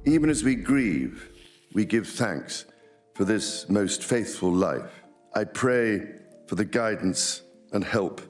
Even as we grieve, we give thanks for this most faithful life. I pray for the guidance and help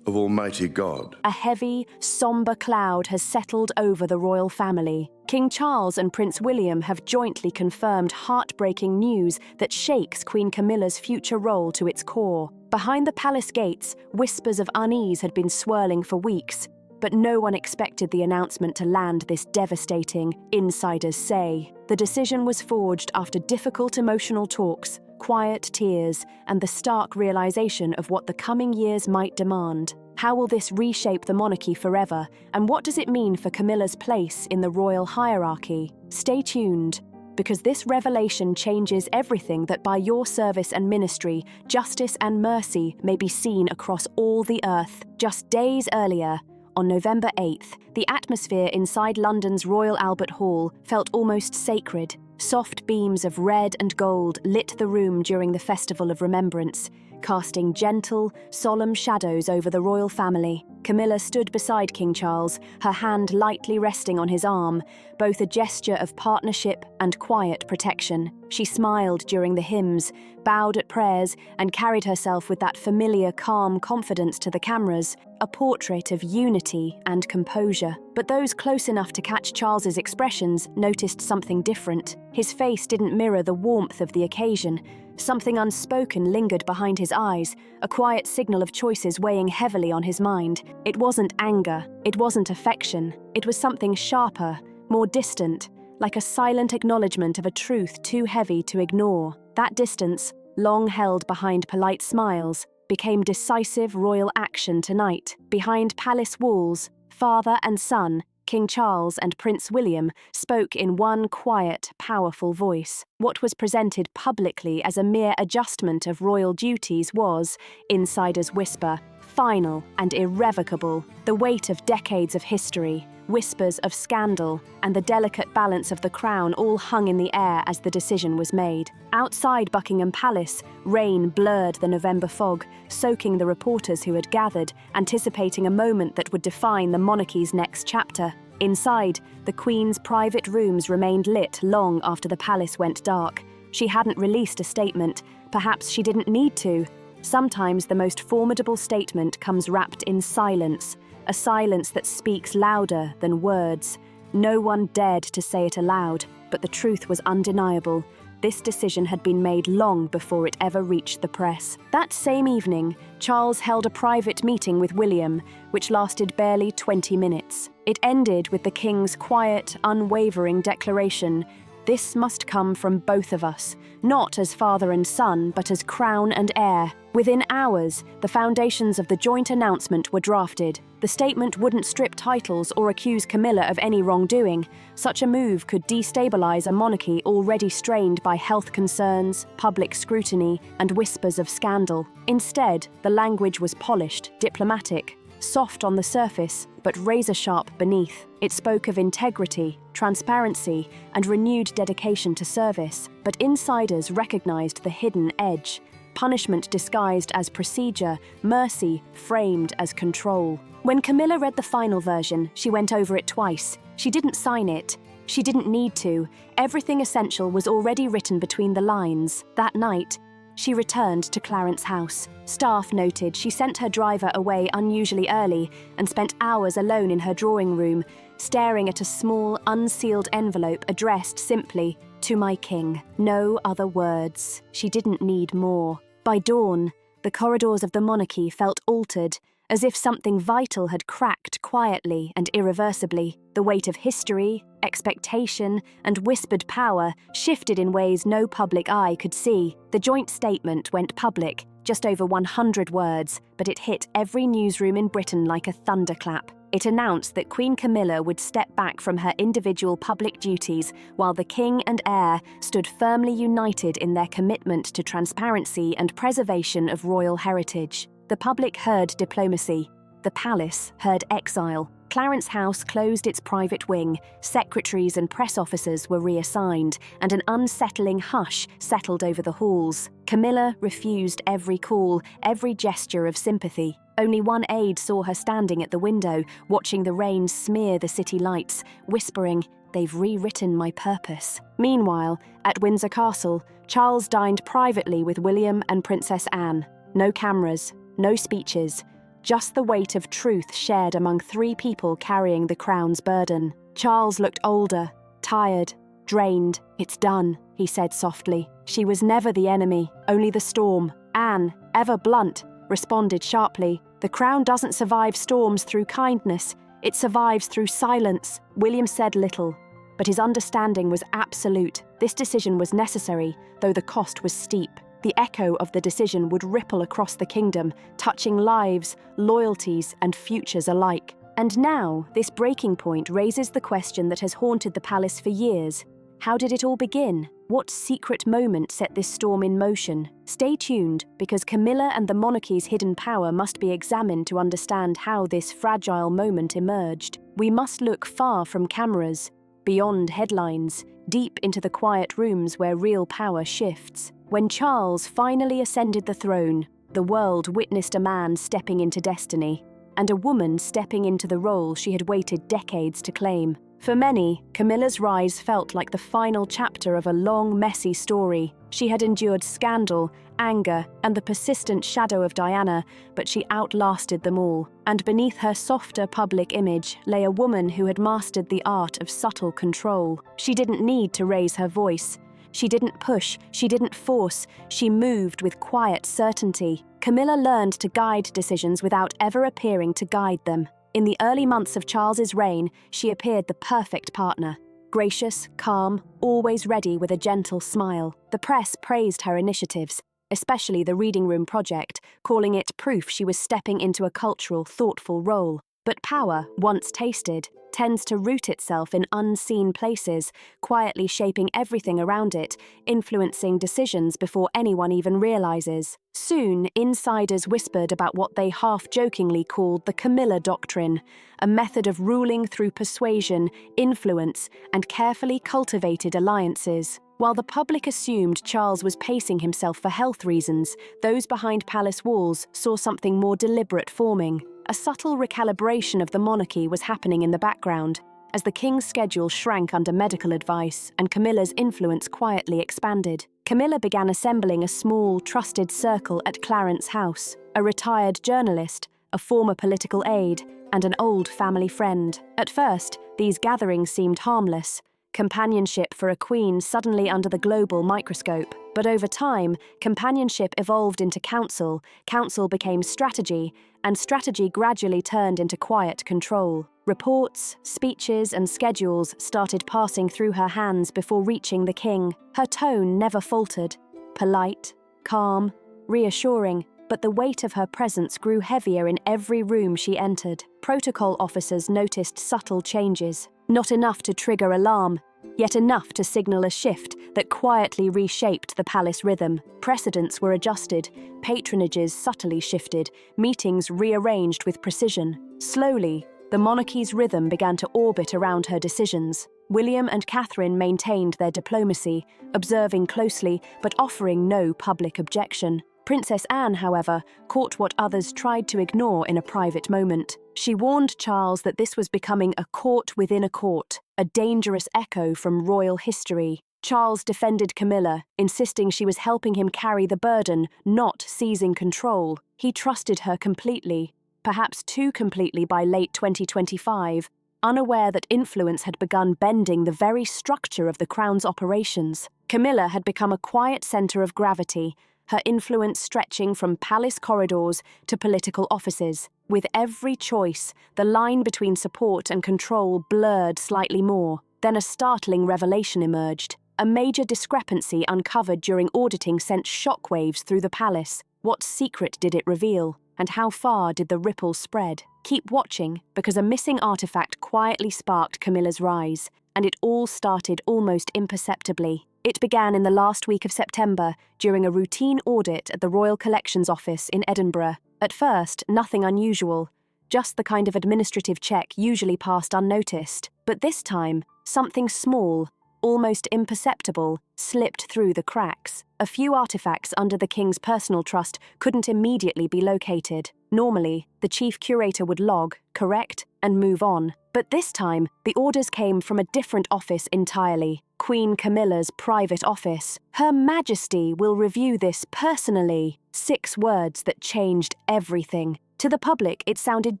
of Almighty God. A heavy, somber cloud has settled over the royal family. King Charles and Prince William have jointly confirmed heartbreaking news that shakes Queen Camilla's future role to its core. Behind the palace gates, whispers of unease had been swirling for weeks, but no one expected the announcement to land this devastating, insiders say. The decision was forged after difficult emotional talks, quiet tears, and the stark realization of what the coming years might demand. How will this reshape the monarchy forever, and what does it mean for Camilla's place in the royal hierarchy? Stay tuned, because this revelation changes everything that by your service and ministry, justice and mercy may be seen across all the earth. Just days earlier, on November 8th, the atmosphere inside London's Royal Albert Hall felt almost sacred. Soft beams of red and gold lit the room during the Festival of Remembrance, casting gentle, solemn shadows over the royal family. Camilla stood beside King Charles, her hand lightly resting on his arm, both a gesture of partnership and quiet protection. She smiled during the hymns, bowed at prayers, and carried herself with that familiar, calm confidence to the cameras, a portrait of unity and composure. But those close enough to catch Charles's expressions noticed something different. His face didn't mirror the warmth of the occasion. Something unspoken lingered behind his eyes, a quiet signal of choices weighing heavily on his mind. It wasn't anger, it wasn't affection, it was something sharper, more distant, like a silent acknowledgement of a truth too heavy to ignore. That distance, long held behind polite smiles, became decisive royal action tonight. Behind palace walls, father and son, King Charles and Prince William, spoke in one quiet, powerful voice. What was presented publicly as a mere adjustment of royal duties was, insiders whisper, final and irrevocable. The weight of decades of history, whispers of scandal, and the delicate balance of the crown all hung in the air as the decision was made. Outside Buckingham Palace, rain blurred the November fog, soaking the reporters who had gathered, anticipating a moment that would define the monarchy's next chapter. Inside, the Queen's private rooms remained lit long after the palace went dark. She hadn't released a statement. Perhaps she didn't need to. Sometimes the most formidable statement comes wrapped in silence, a silence that speaks louder than words. No one dared to say it aloud, but the truth was undeniable. This decision had been made long before it ever reached the press. That same evening, Charles held a private meeting with William, which lasted barely 20 minutes. It ended with the king's quiet, unwavering declaration, "This must come from both of us, not as father and son, but as crown and heir." Within hours, the foundations of the joint announcement were drafted. The statement wouldn't strip titles or accuse Camilla of any wrongdoing. Such a move could destabilize a monarchy already strained by health concerns, public scrutiny, and whispers of scandal. Instead, the language was polished, diplomatic, soft on the surface, but razor-sharp beneath. It spoke of integrity, transparency, and renewed dedication to service. But insiders recognized the hidden edge. Punishment disguised as procedure, mercy framed as control. When Camilla read the final version, she went over it twice. She didn't sign it. She didn't need to. Everything essential was already written between the lines. That night, she returned to Clarence House. Staff noted she sent her driver away unusually early and spent hours alone in her drawing room, staring at a small, unsealed envelope addressed simply, "To my king." No other words. She didn't need more. By dawn, the corridors of the monarchy felt altered, as if something vital had cracked quietly and irreversibly. The weight of history, expectation, and whispered power shifted in ways no public eye could see. The joint statement went public, just over 100 words, but it hit every newsroom in Britain like a thunderclap. It announced that Queen Camilla would step back from her individual public duties while the king and heir stood firmly united in their commitment to transparency and preservation of royal heritage. The public heard diplomacy. The palace heard exile. Clarence House closed its private wing, secretaries and press officers were reassigned, and an unsettling hush settled over the halls. Camilla refused every call, every gesture of sympathy. Only one aide saw her standing at the window, watching the rain smear the city lights, whispering, They've rewritten my purpose. Meanwhile, at Windsor Castle, Charles dined privately with William and Princess Anne. No cameras, no speeches, just the weight of truth shared among 3 people carrying the crown's burden. Charles looked older, tired, drained. "It's done," he said softly. She was never the enemy, only the storm. Anne, ever blunt, responded sharply. "The crown doesn't survive storms through kindness. It survives through silence." William said little, but his understanding was absolute. This decision was necessary, though the cost was steep. The echo of the decision would ripple across the kingdom, touching lives, loyalties, and futures alike. And now, this breaking point raises the question that has haunted the palace for years. How did it all begin? What secret moment set this storm in motion? Stay tuned, because Camilla and the monarchy's hidden power must be examined to understand how this fragile moment emerged. We must look far from cameras, beyond headlines, deep into the quiet rooms where real power shifts. When Charles finally ascended the throne, the world witnessed a man stepping into destiny, and a woman stepping into the role she had waited decades to claim. For many, Camilla's rise felt like the final chapter of a long, messy story. She had endured scandal, anger, and the persistent shadow of Diana, but she outlasted them all. And beneath her softer public image lay a woman who had mastered the art of subtle control. She didn't need to raise her voice. She didn't push, she didn't force, she moved with quiet certainty. Camilla learned to guide decisions without ever appearing to guide them. In the early months of Charles's reign, she appeared the perfect partner. Gracious, calm, always ready with a gentle smile. The press praised her initiatives, especially the Reading Room project, calling it proof she was stepping into a cultural, thoughtful role. But power, once tasted, tends to root itself in unseen places, quietly shaping everything around it, influencing decisions before anyone even realizes. Soon, insiders whispered about what they half-jokingly called the Camilla doctrine, a method of ruling through persuasion, influence, and carefully cultivated alliances. While the public assumed Charles was pacing himself for health reasons, those behind palace walls saw something more deliberate forming. A subtle recalibration of the monarchy was happening in the background, as the king's schedule shrank under medical advice and Camilla's influence quietly expanded. Camilla began assembling a small, trusted circle at Clarence House, a retired journalist, a former political aide, and an old family friend. At first, these gatherings seemed harmless, companionship for a queen suddenly under the global microscope. But over time, companionship evolved into counsel, counsel became strategy, and strategy gradually turned into quiet control. Reports, speeches, and schedules started passing through her hands before reaching the king. Her tone never faltered, polite, calm, reassuring, but the weight of her presence grew heavier in every room she entered. Protocol officers noticed subtle changes, not enough to trigger alarm, yet enough to signal a shift that quietly reshaped the palace rhythm. Precedents were adjusted, patronages subtly shifted, meetings rearranged with precision. Slowly, the monarchy's rhythm began to orbit around her decisions. William and Catherine maintained their diplomacy, observing closely but offering no public objection. Princess Anne, however, caught what others tried to ignore in a private moment. She warned Charles that this was becoming a court within a court, a dangerous echo from royal history. Charles defended Camilla, insisting she was helping him carry the burden, not seizing control. He trusted her completely, perhaps too completely by late 2025, unaware that influence had begun bending the very structure of the crown's operations. Camilla had become a quiet center of gravity, her influence stretching from palace corridors to political offices. With every choice, the line between support and control blurred slightly more. Then a startling revelation emerged. A major discrepancy uncovered during auditing sent shockwaves through the palace. What secret did it reveal? And how far did the ripple spread? Keep watching, because a missing artifact quietly sparked Camilla's rise, and it all started almost imperceptibly. It began in the last week of September, during a routine audit at the Royal Collections Office in Edinburgh. At first, nothing unusual, just the kind of administrative check usually passed unnoticed. But this time, something small, almost imperceptible, slipped through the cracks. A few artifacts under the king's personal trust couldn't immediately be located. Normally, the chief curator would log, correct, and move on. But this time, the orders came from a different office entirely. Queen Camilla's private office. Her Majesty will review this personally. 6 words that changed everything. To the public, it sounded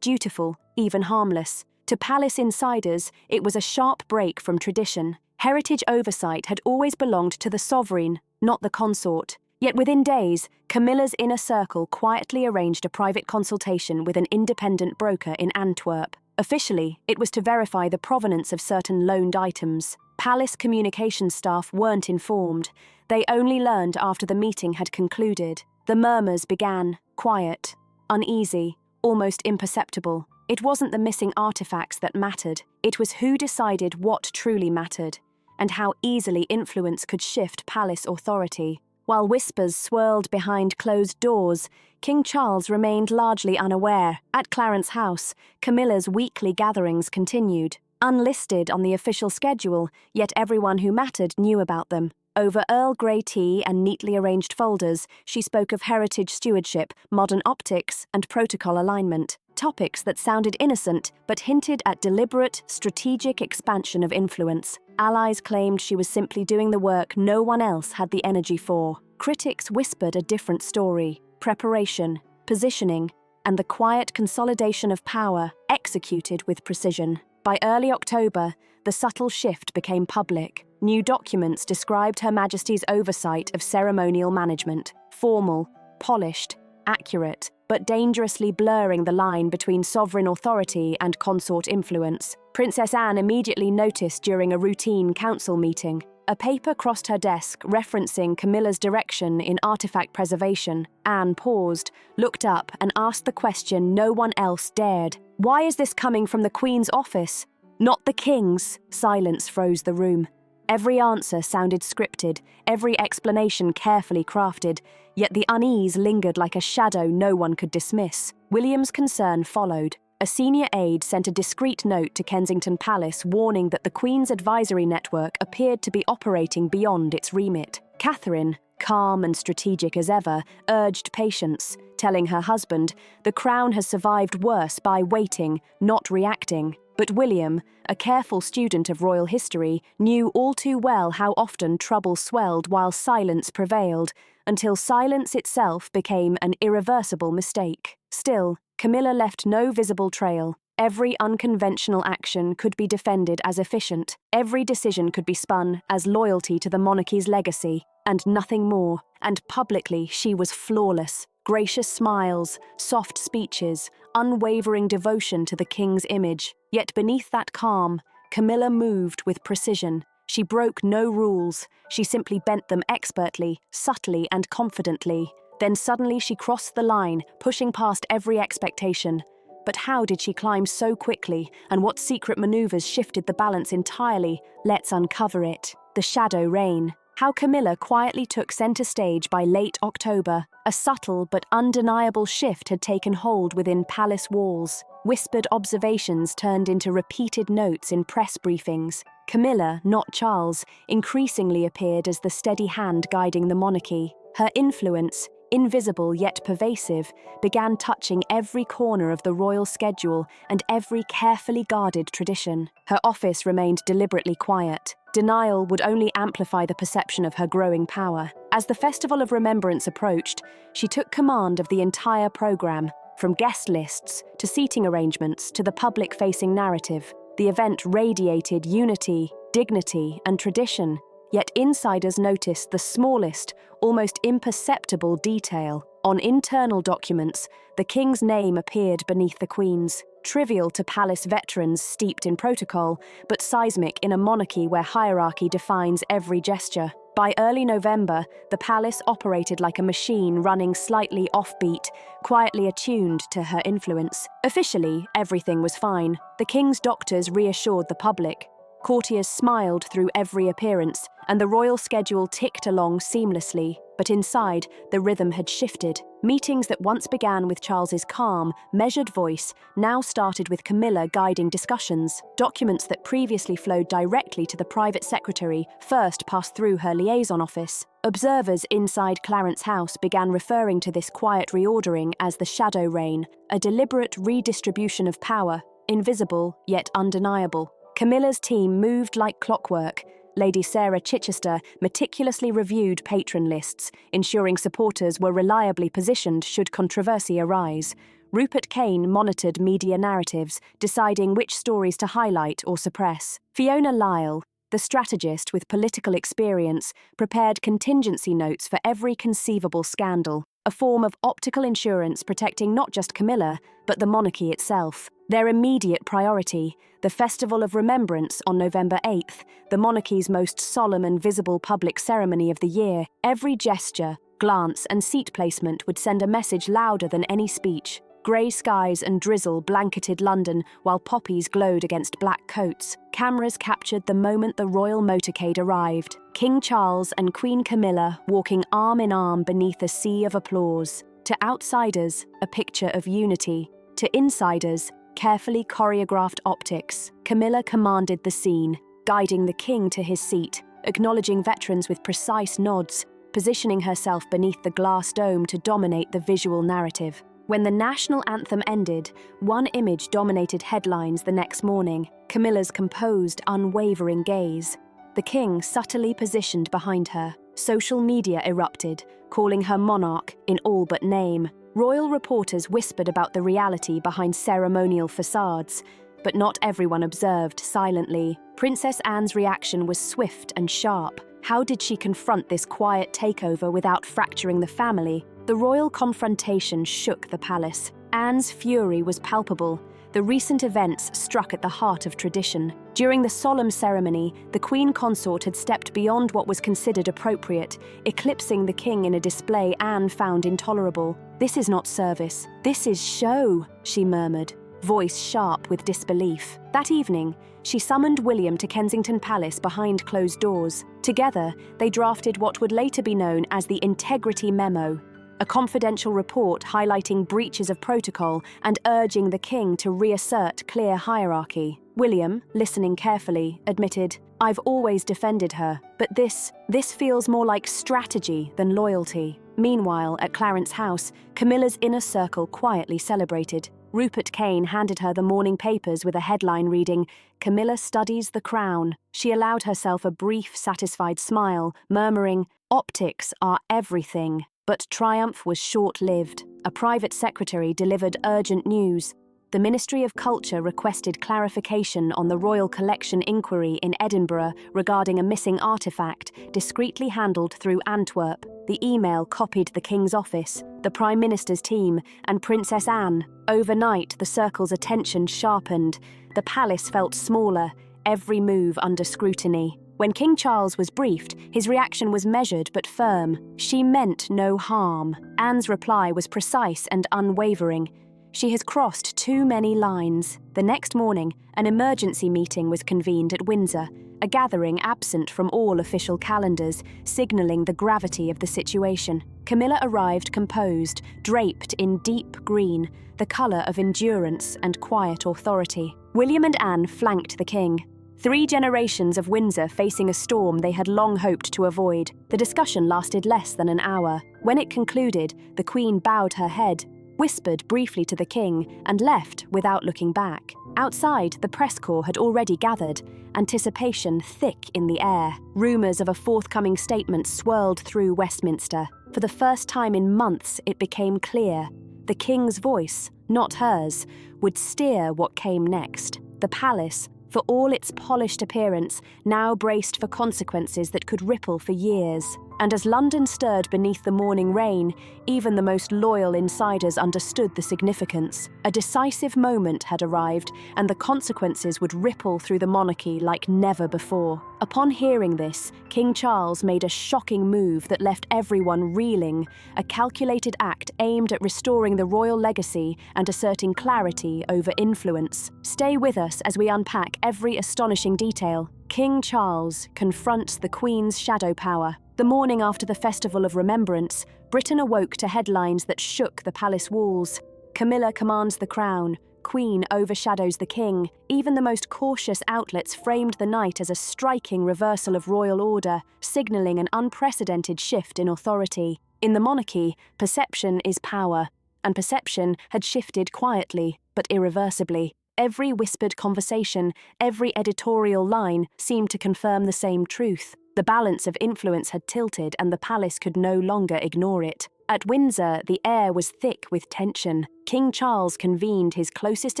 dutiful, even harmless. To palace insiders, it was a sharp break from tradition. Heritage oversight had always belonged to the sovereign, not the consort. Yet within days, Camilla's inner circle quietly arranged a private consultation with an independent broker in Antwerp. Officially, it was to verify the provenance of certain loaned items. Palace communication staff weren't informed. They only learned after the meeting had concluded. The murmurs began, quiet, uneasy, almost imperceptible. It wasn't the missing artifacts that mattered. It was who decided what truly mattered, and how easily influence could shift palace authority. While whispers swirled behind closed doors, King Charles remained largely unaware. At Clarence House, Camilla's weekly gatherings continued. Unlisted on the official schedule, yet everyone who mattered knew about them. Over Earl Grey tea and neatly arranged folders, she spoke of heritage stewardship, modern optics, and protocol alignment. Topics that sounded innocent, but hinted at deliberate, strategic expansion of influence. Allies claimed she was simply doing the work no one else had the energy for. Critics whispered a different story: preparation, positioning, and the quiet consolidation of power executed with precision. By early October, the subtle shift became public. New documents described Her Majesty's oversight of ceremonial management: formal, polished, accurate, but dangerously blurring the line between sovereign authority and consort influence. Princess Anne immediately noticed during a routine council meeting. A paper crossed her desk referencing Camilla's direction in artifact preservation. Anne paused, looked up, and asked the question no one else dared. "Why is this coming from the Queen's office, not the King's?" Silence froze the room. Every answer sounded scripted, every explanation carefully crafted, yet the unease lingered like a shadow no one could dismiss. William's concern followed. A senior aide sent a discreet note to Kensington Palace warning that the Queen's advisory network appeared to be operating beyond its remit. Catherine, calm and strategic as ever, urged patience, telling her husband, "The Crown has survived worse by waiting, not reacting." But William, a careful student of royal history, knew all too well how often trouble swelled while silence prevailed, until silence itself became an irreversible mistake. Still, Camilla left no visible trail. Every unconventional action could be defended as efficient. Every decision could be spun as loyalty to the monarchy's legacy, and nothing more. And publicly, she was flawless. Gracious smiles, soft speeches, unwavering devotion to the king's image. Yet beneath that calm, Camilla moved with precision. She broke no rules. She simply bent them expertly, subtly, and confidently. Then suddenly she crossed the line, pushing past every expectation. But how did she climb so quickly, and what secret maneuvers shifted the balance entirely? Let's uncover it. The shadow reign. How Camilla quietly took center stage by late October. A subtle but undeniable shift had taken hold within palace walls. Whispered observations turned into repeated notes in press briefings. Camilla, not Charles, increasingly appeared as the steady hand guiding the monarchy. Her influence, invisible yet pervasive, began touching every corner of the royal schedule and every carefully guarded tradition. Her office remained deliberately quiet. Denial would only amplify the perception of her growing power. As the Festival of Remembrance approached, she took command of the entire program, from guest lists to seating arrangements to the public-facing narrative. The event radiated unity, dignity, and tradition, yet insiders noticed the smallest, almost imperceptible detail. On internal documents, the king's name appeared beneath the queen's. Trivial to palace veterans steeped in protocol, but seismic in a monarchy where hierarchy defines every gesture. By early November, the palace operated like a machine running slightly offbeat, quietly attuned to her influence. Officially, everything was fine. The king's doctors reassured the public. Courtiers smiled through every appearance, and the royal schedule ticked along seamlessly. But inside, the rhythm had shifted. Meetings that once began with Charles's calm, measured voice now started with Camilla guiding discussions. Documents that previously flowed directly to the private secretary first passed through her liaison office. Observers inside Clarence House began referring to this quiet reordering as the shadow reign, a deliberate redistribution of power, invisible yet undeniable. Camilla's team moved like clockwork. Lady Sarah Chichester meticulously reviewed patron lists, ensuring supporters were reliably positioned should controversy arise. Rupert Kane monitored media narratives, deciding which stories to highlight or suppress. Fiona Lyle, the strategist with political experience, prepared contingency notes for every conceivable scandal, a form of optical insurance protecting not just Camilla, but the monarchy itself. Their immediate priority, the Festival of Remembrance on November 8th, the monarchy's most solemn and visible public ceremony of the year. Every gesture, glance, and seat placement would send a message louder than any speech. Grey skies and drizzle blanketed London while poppies glowed against black coats. Cameras captured the moment the royal motorcade arrived. King Charles and Queen Camilla walking arm in arm beneath a sea of applause. To outsiders, a picture of unity. To insiders, carefully choreographed optics. Camilla commanded the scene, guiding the king to his seat, acknowledging veterans with precise nods, positioning herself beneath the glass dome to dominate the visual narrative. When the national anthem ended, one image dominated headlines the next morning: Camilla's composed, unwavering gaze. The king subtly positioned behind her. Social media erupted, calling her monarch in all but name. Royal reporters whispered about the reality behind ceremonial facades, but not everyone observed silently. Princess Anne's reaction was swift and sharp. How did she confront this quiet takeover without fracturing the family? The royal confrontation shook the palace. Anne's fury was palpable. The recent events struck at the heart of tradition. During the solemn ceremony, the Queen Consort had stepped beyond what was considered appropriate, eclipsing the king in a display Anne found intolerable. "This is not service. This is show," she murmured, voice sharp with disbelief. That evening, she summoned William to Kensington Palace behind closed doors. Together, they drafted what would later be known as the Integrity Memo, a confidential report highlighting breaches of protocol and urging the king to reassert clear hierarchy. William, listening carefully, admitted, "I've always defended her, but this feels more like strategy than loyalty." Meanwhile, at Clarence House, Camilla's inner circle quietly celebrated. Rupert Kane handed her the morning papers with a headline reading, "Camilla studies the crown." She allowed herself a brief, satisfied smile, murmuring, "Optics are everything." But triumph was short-lived. A private secretary delivered urgent news. The Ministry of Culture requested clarification on the Royal Collection inquiry in Edinburgh regarding a missing artefact, discreetly handled through Antwerp. The email copied the King's office, the Prime Minister's team, and Princess Anne. Overnight, the circle's attention sharpened. The palace felt smaller, every move under scrutiny. When King Charles was briefed, his reaction was measured but firm. She meant no harm. Anne's reply was precise and unwavering. She has crossed too many lines. The next morning, an emergency meeting was convened at Windsor, a gathering absent from all official calendars, signalling the gravity of the situation. Camilla arrived composed, draped in deep green, the colour of endurance and quiet authority. William and Anne flanked the king. 3 generations of Windsor facing a storm they had long hoped to avoid. The discussion lasted less than an hour. When it concluded, the Queen bowed her head, whispered briefly to the king, and left without looking back. Outside, the press corps had already gathered, anticipation thick in the air. Rumours of a forthcoming statement swirled through Westminster. For the first time in months, it became clear. The king's voice, not hers, would steer what came next. The palace, for all its polished appearance, now braced for consequences that could ripple for years. And as London stirred beneath the morning rain, even the most loyal insiders understood the significance. A decisive moment had arrived, and the consequences would ripple through the monarchy like never before. Upon hearing this, King Charles made a shocking move that left everyone reeling, a calculated act aimed at restoring the royal legacy and asserting clarity over influence. Stay with us as we unpack every astonishing detail. King Charles confronts the Queen's shadow power. The morning after the Festival of Remembrance, Britain awoke to headlines that shook the palace walls. Camilla commands the crown. Queen overshadows the king. Even the most cautious outlets framed the night as a striking reversal of royal order, signalling an unprecedented shift in authority. In the monarchy, perception is power, and perception had shifted quietly, but irreversibly. Every whispered conversation, every editorial line seemed to confirm the same truth. The balance of influence had tilted, and the palace could no longer ignore it. At Windsor, the air was thick with tension. King Charles convened his closest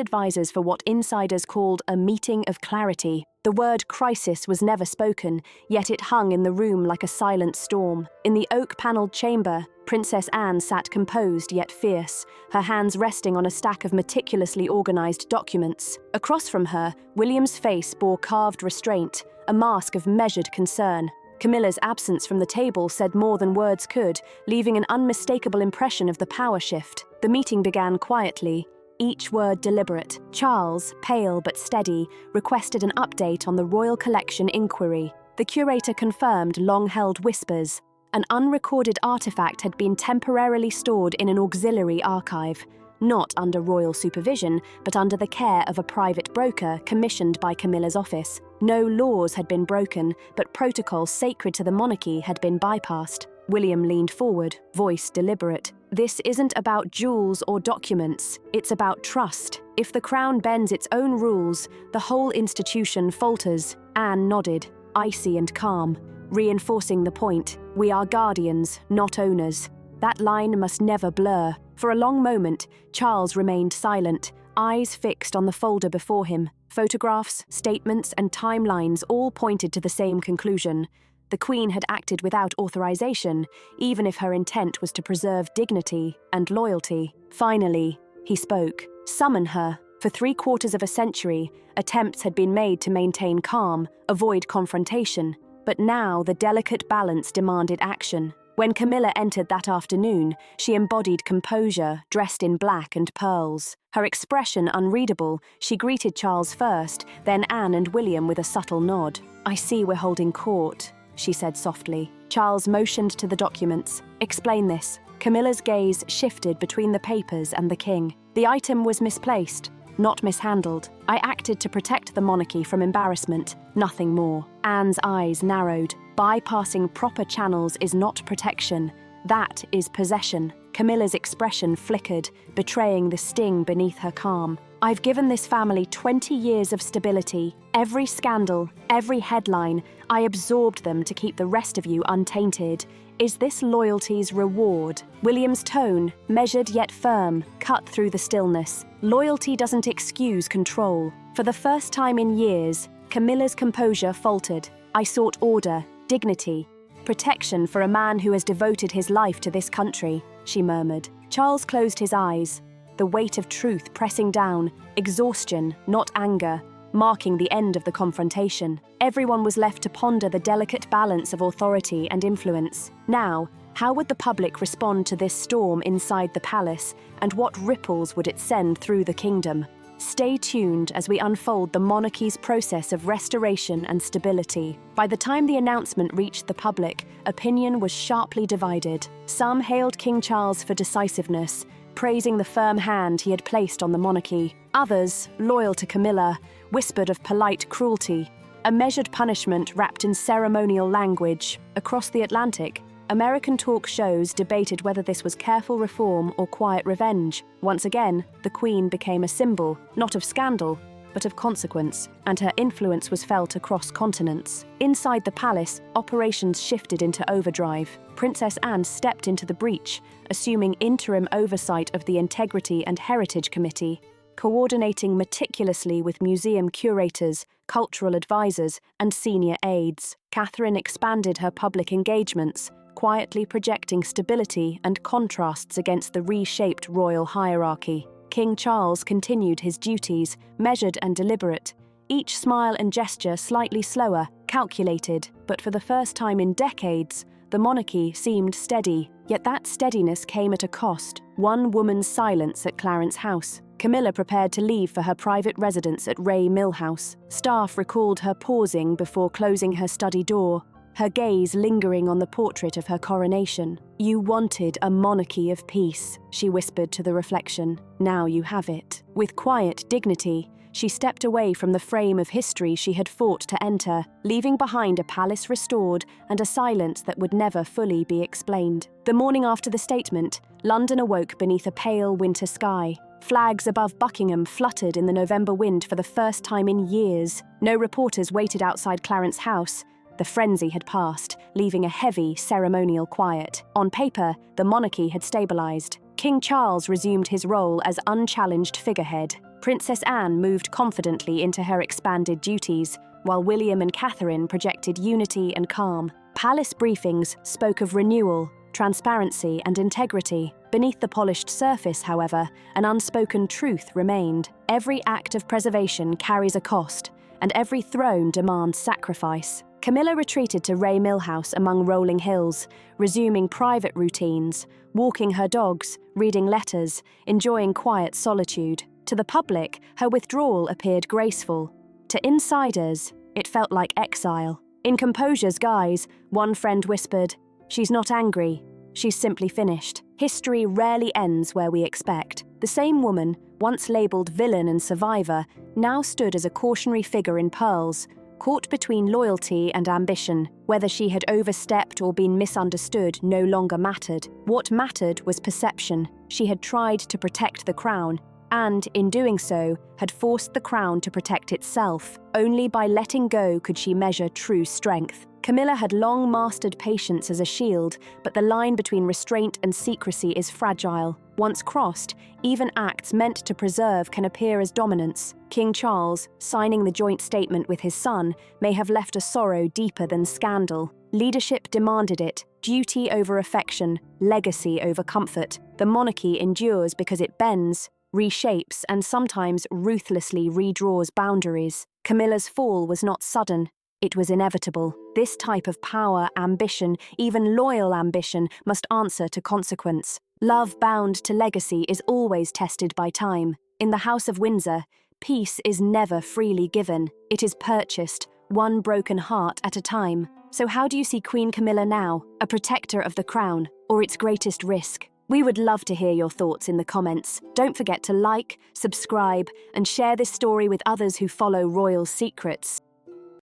advisors for what insiders called a meeting of clarity. The word crisis was never spoken, yet it hung in the room like a silent storm. In the oak-panelled chamber, Princess Anne sat composed yet fierce, her hands resting on a stack of meticulously organised documents. Across from her, William's face bore carved restraint, a mask of measured concern. Camilla's absence from the table said more than words could, leaving an unmistakable impression of the power shift. The meeting began quietly, each word deliberate. Charles, pale but steady, requested an update on the Royal Collection inquiry. The curator confirmed long-held whispers. An unrecorded artifact had been temporarily stored in an auxiliary archive, not under royal supervision, but under the care of a private broker commissioned by Camilla's office. No laws had been broken, but protocols sacred to the monarchy had been bypassed. William leaned forward, voice deliberate. This isn't about jewels or documents, it's about trust. If the crown bends its own rules, the whole institution falters. Anne nodded, icy and calm, reinforcing the point. We are guardians, not owners. That line must never blur. For a long moment, Charles remained silent, eyes fixed on the folder before him. Photographs, statements, and timelines all pointed to the same conclusion. The Queen had acted without authorization, even if her intent was to preserve dignity and loyalty. Finally, he spoke. Summon her. For 3/4 of a century, attempts had been made to maintain calm, avoid confrontation. But now the delicate balance demanded action. When Camilla entered that afternoon, she embodied composure, dressed in black and pearls. Her expression unreadable, she greeted Charles first, then Anne and William with a subtle nod. "I see we're holding court," she said softly. Charles motioned to the documents. "Explain this." Camilla's gaze shifted between the papers and the king. "The item was misplaced, not mishandled. I acted to protect the monarchy from embarrassment, nothing more." Anne's eyes narrowed. Bypassing proper channels is not protection, that is possession. Camilla's expression flickered, betraying the sting beneath her calm. "I've given this family 20 years of stability. Every scandal, every headline, I absorbed them to keep the rest of you untainted. Is this loyalty's reward?" William's tone, measured yet firm, cut through the stillness. Loyalty doesn't excuse control. For the first time in years, Camilla's composure faltered. "I sought order, dignity, protection for a man who has devoted his life to this country," she murmured. Charles closed his eyes, the weight of truth pressing down, exhaustion, not anger, marking the end of the confrontation. Everyone was left to ponder the delicate balance of authority and influence. Now, how would the public respond to this storm inside the palace, and what ripples would it send through the kingdom? Stay tuned as we unfold the monarchy's process of restoration and stability. By the time the announcement reached the public, opinion was sharply divided. Some hailed King Charles for decisiveness, praising the firm hand he had placed on the monarchy. Others, loyal to Camilla, whispered of polite cruelty, a measured punishment wrapped in ceremonial language. Across the Atlantic, American talk shows debated whether this was careful reform or quiet revenge. Once again, the Queen became a symbol, not of scandal, but of consequence, and her influence was felt across continents. Inside the palace, operations shifted into overdrive. Princess Anne stepped into the breach, assuming interim oversight of the Integrity and Heritage Committee, coordinating meticulously with museum curators, cultural advisors, and senior aides. Catherine expanded her public engagements, quietly projecting stability and contrasts against the reshaped royal hierarchy. King Charles continued his duties, measured and deliberate, each smile and gesture slightly slower, calculated, but for the first time in decades, the monarchy seemed steady. Yet that steadiness came at a cost: one woman's silence at Clarence House. Camilla prepared to leave for her private residence at Ray Mill House. Staff recalled her pausing before closing her study door. her gaze lingering on the portrait of her coronation. "You wanted a monarchy of peace," she whispered to the reflection. "Now you have it." With quiet dignity, she stepped away from the frame of history she had fought to enter, leaving behind a palace restored and a silence that would never fully be explained. The morning after the statement, London awoke beneath a pale winter sky. Flags above Buckingham fluttered in the November wind for the first time in years. No reporters waited outside Clarence House. The frenzy had passed, leaving a heavy, ceremonial quiet. On paper, the monarchy had stabilised. King Charles resumed his role as unchallenged figurehead. Princess Anne moved confidently into her expanded duties, while William and Catherine projected unity and calm. Palace briefings spoke of renewal, transparency, and integrity. Beneath the polished surface, however, an unspoken truth remained. Every act of preservation carries a cost, and every throne demands sacrifice. Camilla retreated to Ray Mill House among rolling hills, resuming private routines, walking her dogs, reading letters, enjoying quiet solitude. To the public, her withdrawal appeared graceful. To insiders, it felt like exile. In composure's guise, one friend whispered, "She's not angry, she's simply finished." History rarely ends where we expect. The same woman, once labelled villain and survivor, now stood as a cautionary figure in pearls, caught between loyalty and ambition. Whether she had overstepped or been misunderstood no longer mattered. What mattered was perception. She had tried to protect the crown, and, in doing so, had forced the crown to protect itself. Only by letting go could she measure true strength. Camilla had long mastered patience as a shield, but the line between restraint and secrecy is fragile. Once crossed, even acts meant to preserve can appear as dominance. King Charles, signing the joint statement with his son, may have left a sorrow deeper than scandal. Leadership demanded it, duty over affection, legacy over comfort. The monarchy endures because it bends, reshapes, and sometimes ruthlessly redraws boundaries. Camilla's fall was not sudden. It was inevitable. This type of power, ambition, even loyal ambition, must answer to consequence. Love bound to legacy is always tested by time. In the House of Windsor, peace is never freely given. It is purchased, one broken heart at a time. So how do you see Queen Camilla now, a protector of the crown, or its greatest risk? We would love to hear your thoughts in the comments. Don't forget to like, subscribe, and share this story with others who follow royal secrets.